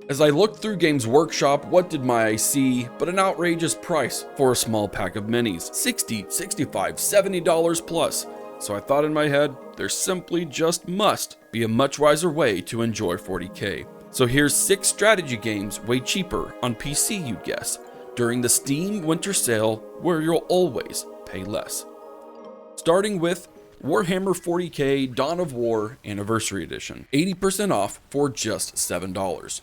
As I looked through Games Workshop, what did my eye see but an outrageous price for a small pack of minis? $60, $65, $70 plus. So I thought in my head, there simply just must be a much wiser way to enjoy 40k. So here's 6 strategy games way cheaper on PC, you'd guess, during the Steam Winter Sale where you'll always pay less. Starting with Warhammer 40k Dawn of War Anniversary Edition, 80% off for just $7.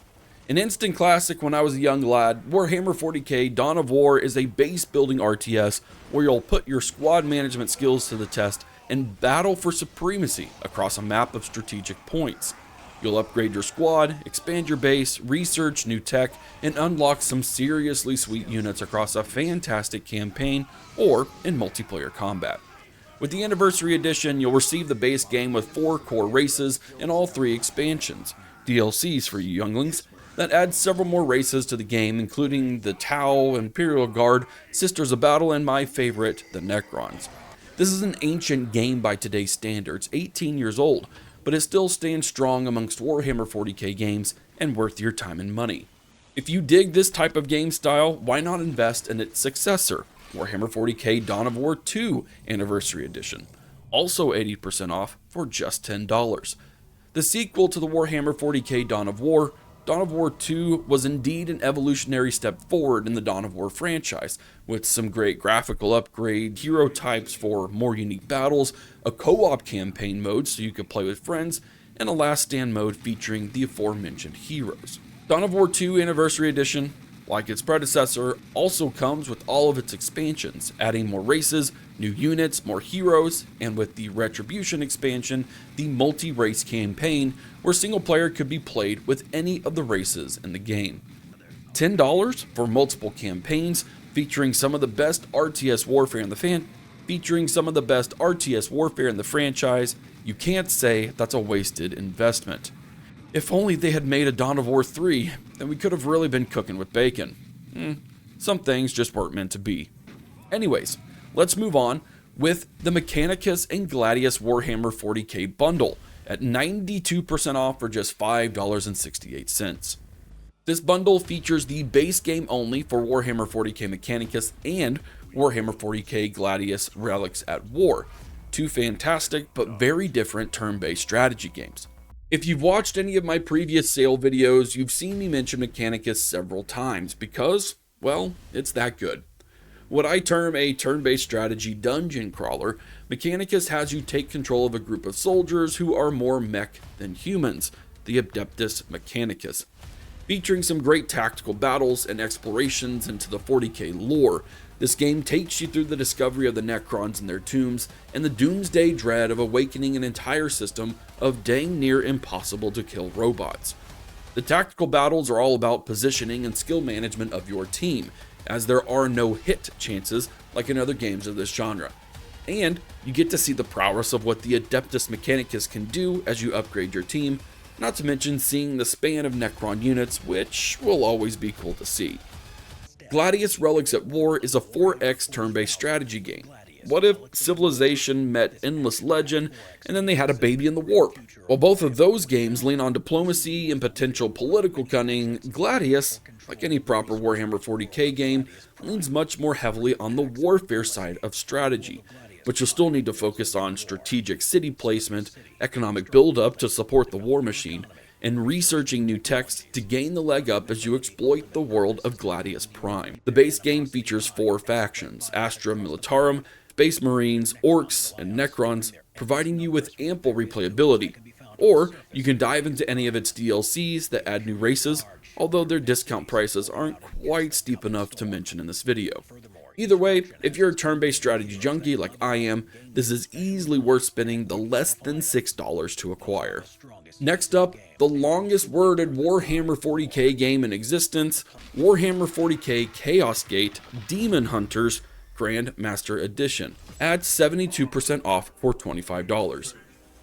An instant classic when I was a young lad, Warhammer 40k Dawn of War is a base building RTS where you'll put your squad management skills to the test and battle for supremacy across a map of strategic points. You'll upgrade your squad, expand your base, research new tech, and unlock some seriously sweet units across a fantastic campaign or in multiplayer combat. With the Anniversary Edition, you'll receive the base game with 4 core races and all 3 expansions, DLCs for you younglings, that adds several more races to the game, including the Tau, Imperial Guard, Sisters of Battle, and my favorite, the Necrons. This is an ancient game by today's standards, 18 years old, but it still stands strong amongst Warhammer 40k games and worth your time and money. If you dig this type of game style, why not invest in its successor, Warhammer 40k Dawn of War 2 Anniversary Edition, also 80% off for just $10. The sequel to the Warhammer 40k Dawn of War 2 was indeed an evolutionary step forward in the Dawn of War franchise, with some great graphical upgrade, hero types for more unique battles, a co-op campaign mode so you could play with friends, and a last stand mode featuring the aforementioned heroes. Dawn of War 2 Anniversary Edition, like its predecessor, also comes with all of its expansions, adding more races, new units, more heroes, and with the Retribution expansion, the multi-race campaign, where single player could be played with any of the races in the game. $10 for multiple campaigns, featuring some of the best RTS warfare in the franchise. You can't say that's a wasted investment. If only they had made a Dawn of War 3, then we could have really been cooking with bacon. Some things just weren't meant to be. Anyways, let's move on with the Mechanicus and Gladius Warhammer 40k bundle at 92% off for just $5.68. This bundle features the base game only for Warhammer 40k Mechanicus and Warhammer 40k Gladius Relics at War, 2 fantastic but very different turn-based strategy games. If you've watched any of my previous sale videos, you've seen me mention Mechanicus several times because, well, it's that good. What I term a turn-based strategy dungeon crawler, Mechanicus has you take control of a group of soldiers who are more mech than humans, the Adeptus Mechanicus. Featuring some great tactical battles and explorations into the 40k lore, this game takes you through the discovery of the Necrons and their tombs, and the doomsday dread of awakening an entire system of dang near impossible to kill robots. The tactical battles are all about positioning and skill management of your team, as there are no hit chances like in other games of this genre. And you get to see the prowess of what the Adeptus Mechanicus can do as you upgrade your team, not to mention seeing the span of Necron units, which will always be cool to see. Gladius Relics at War is a 4X turn-based strategy game. What if Civilization met Endless Legend and then they had a baby in the warp? While both of those games lean on diplomacy and potential political cunning, Gladius, like any proper Warhammer 40k game, leans much more heavily on the warfare side of strategy, but you'll still need to focus on strategic city placement, economic buildup to support the war machine, and researching new texts to gain the leg up as you exploit the world of Gladius Prime. The base game features 4 factions, Astra Militarum, Space Marines, Orcs, and Necrons, providing you with ample replayability. Or you can dive into any of its DLCs that add new races, although their discount prices aren't quite steep enough to mention in this video. Either way, if you're a turn-based strategy junkie like I am, this is easily worth spending the less than $6 to acquire. Next up, the longest worded Warhammer 40k game in existence, Warhammer 40k Chaos Gate Daemonhunters Grandmaster Edition, at 72% off for $25.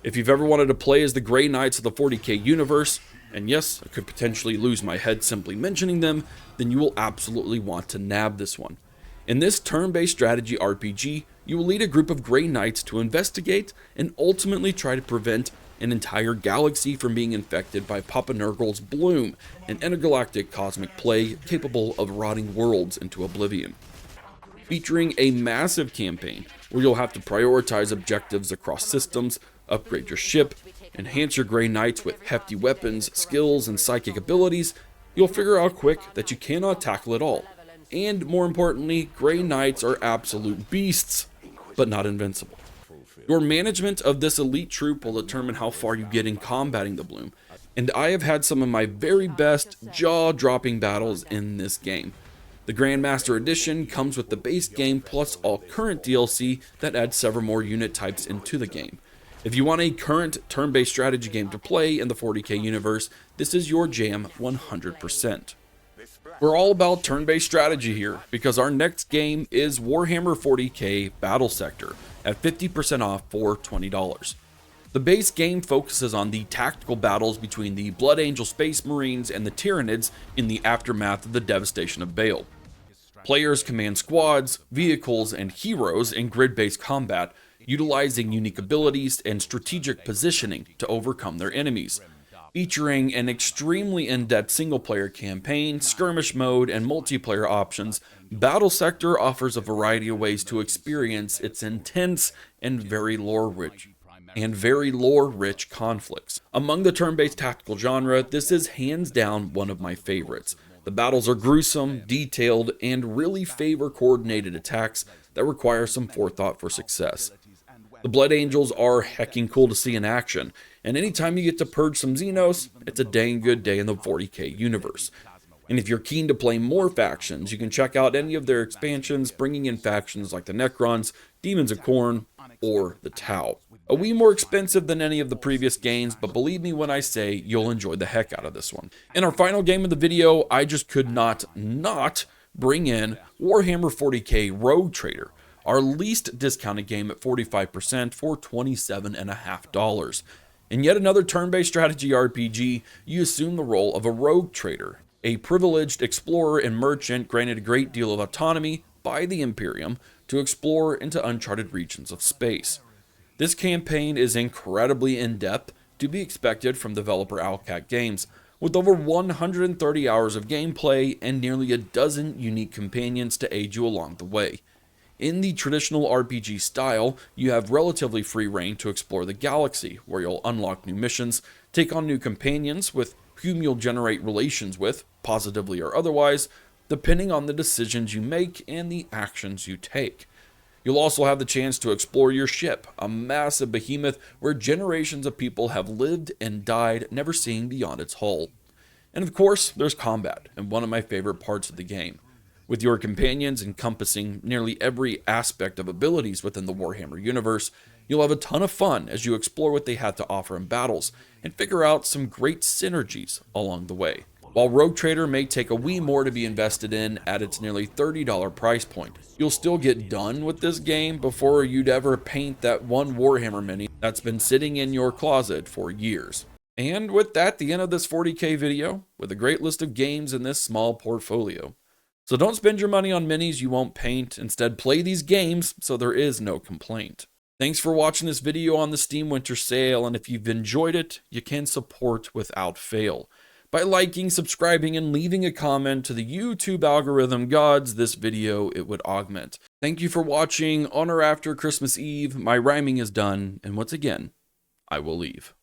If you've ever wanted to play as the Grey Knights of the 40k universe, and yes, I could potentially lose my head simply mentioning them, then you will absolutely want to nab this one. In this turn-based strategy RPG, you will lead a group of Grey Knights to investigate and ultimately try to prevent an entire galaxy from being infected by Papa Nurgle's bloom, an intergalactic cosmic plague capable of rotting worlds into oblivion. Featuring a massive campaign where you'll have to prioritize objectives across systems, upgrade your ship, enhance your Grey Knights with hefty weapons, skills, and psychic abilities, you'll figure out quick that you cannot tackle it all. And more importantly, Grey Knights are absolute beasts, but not invincible. Your management of this elite troop will determine how far you get in combating the bloom, and I have had some of my very best jaw-dropping battles in this game. The Grandmaster Edition comes with the base game plus all current DLC that adds several more unit types into the game. If you want a current turn-based strategy game to play in the 40k universe, this is your jam 100%. We're all about turn-based strategy here, because our next game is Warhammer 40k Battlesector at 50% off for $20. The base game focuses on the tactical battles between the Blood Angel Space Marines and the Tyranids in the aftermath of the devastation of Baal. Players command squads, vehicles, and heroes in grid-based combat, utilizing unique abilities and strategic positioning to overcome their enemies. Featuring an extremely in-depth single-player campaign, skirmish mode, and multiplayer options, Battlesector offers a variety of ways to experience its intense and very lore-rich conflicts. Among the turn-based tactical genre, this is hands down one of my favorites. The battles are gruesome, detailed, and really favor coordinated attacks that require some forethought for success. The Blood Angels are hecking cool to see in action, and anytime you get to purge some Xenos, it's a dang good day in the 40k universe. And if you're keen to play more factions, you can check out any of their expansions, bringing in factions like the Necrons, Demons of Khorne, or the Tau. A wee more expensive than any of the previous games, but believe me when I say you'll enjoy the heck out of this one. In our final game of the video, I just could not bring in Warhammer 40k Rogue Trader, our least discounted game at 45% for $27.50. In yet another turn-based strategy RPG, you assume the role of a rogue trader, a privileged explorer and merchant granted a great deal of autonomy by the Imperium to explore into uncharted regions of space. This campaign is incredibly in-depth, to be expected from developer Owlcat Games, with over 130 hours of gameplay and nearly a dozen unique companions to aid you along the way. In the traditional RPG style, you have relatively free reign to explore the galaxy, where you'll unlock new missions, take on new companions with whom you'll generate relations with, positively or otherwise, depending on the decisions you make and the actions you take. You'll also have the chance to explore your ship, a massive behemoth where generations of people have lived and died, never seeing beyond its hull. And of course, there's combat, and one of my favorite parts of the game. With your companions encompassing nearly every aspect of abilities within the Warhammer universe, you'll have a ton of fun as you explore what they have to offer in battles, and figure out some great synergies along the way. While Rogue Trader may take a wee more to be invested in at its nearly $30 price point, you'll still get done with this game before you'd ever paint that one Warhammer mini that's been sitting in your closet for years. And with that, the end of this 40k video, with a great list of games in this small portfolio. So don't spend your money on minis you won't paint, instead play these games so there is no complaint. Thanks for watching this video on the Steam Winter Sale, and if you've enjoyed it, you can support without fail by liking, subscribing, and leaving a comment. To the YouTube algorithm gods, this video it would augment. Thank you for watching on or after Christmas Eve. My rhyming is done, and once again, I will leave.